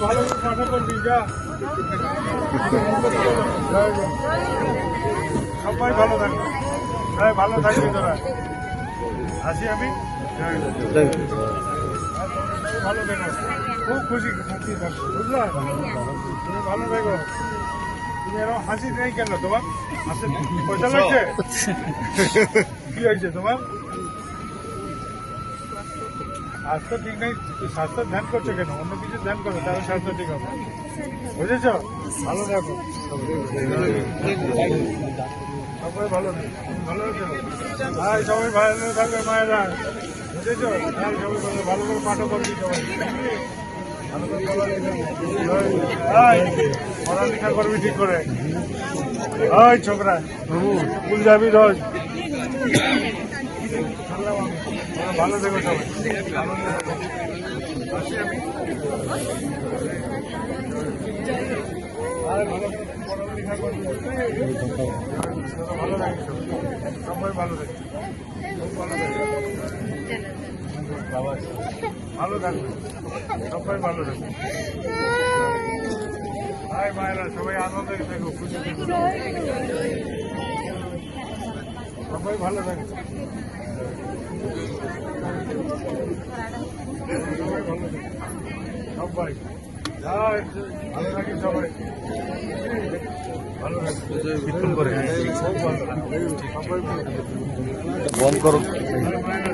ভালো পাঠা করবি যা, সবাই ভালো থাকবে। হ্যাঁ ভালো থাকবি তোরা, আসি আমি। ভালো দেখো, খুব খুশি শান্তি থাকবো, বুঝলা? তুমি ভালো দেখো। তুমি এরকম হাসি নেই কেন তোমার? হাসি পয়সা লাগছে? কি হয়েছে তোমার? স্বাস্থ্য ঠিক নেই, স্বাস্থ্য ধ্যান করছো কেন? অন্য কিছু ধ্যান করো, তাহলে স্বাস্থ্য ঠিক হবে, বুঝেছ? ভালো থাকো, সবাই ভালো নেই, ভালো হয়েছে। ভাই সবাই ভালো থাকবে মায়েরা, বুঝেছ? সবাই ভালো করে পাঠও করবি, সবাই ভালো করে পড়ালেখা করবি ঠিক করে। ওই ছোকরা স্কুল যাবি রোজ, ভালো থেকো সবাই, আসি আমি। পড়ালেখা করবি, ভালো থাকিস, সবাই ভালো থাকে, খুব ভালো থাকে, ভালো থাকবে, সবাই ভালো থাকবে। ভাই মায়েরা সবাই আনন্দে দেখো, খুশি থেকো, সবাই ভালো থাকে, সবাই ভালো থাকে, সবাই ভালো থাকি, সবাই ভালো থাকে, খুব ভালো সবাই বন্ধ করো।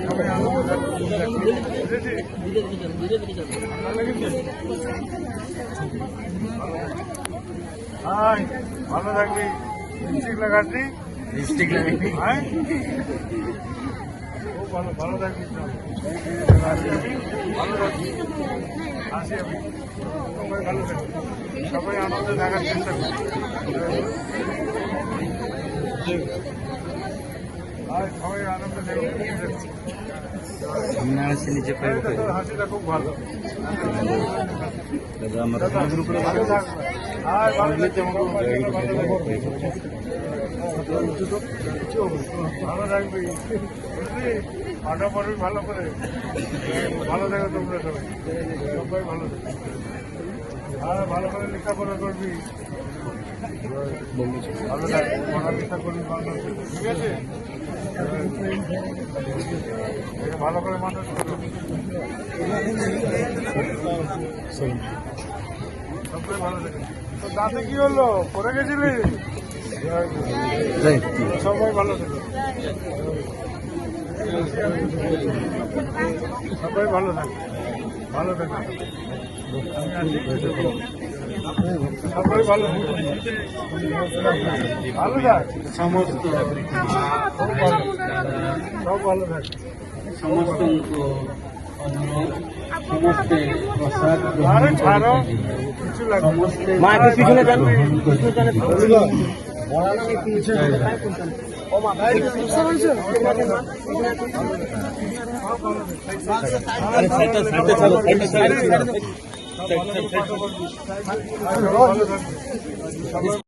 সবাই আনন্দ হাই ভালো থাকবি, লিপস্টিক লাগাচ্ছি, লিপস্টিক লাগাবি, হ্যাঁ খুব ভালো, ভালো থাকবি, ভালো থাকবি, আসি আমি, সবাই ভালো থাকবি, সবাই আনন্দে থাকার চেষ্টা করি, সবাই আনন্দে থাকবে, হাসিটা খুব ভালো, ভালো থাকবে, আর ভালো থাকবি, বুঝলি? পাঠা পড়বি ভালো করে, ভালো থাকো তোমরা সবাই, সবাই ভালো থাকবে, আর ভালো করে লেখাপড়া করবি, ভালো থাকবি, পড়ালেখা করবি ভালো, ঠিক আছে? ভালো করে মানুষ করবি, সবাই ভালো থাকে। তো দাঁতে কি হলো, পড়ে গেছিলি? সবাই ভালো থাকে, সবাই ভালো থাকে, ভালো থাকে, সবাই ভালো ভালো থাক, সমস্ত সব ভালো থাকে, সমস্ত সমস্তে প্রসাদ আরে ছাড়ো কিছু লাগবে, মাকে পিছনে যান, ভালো থাকবে।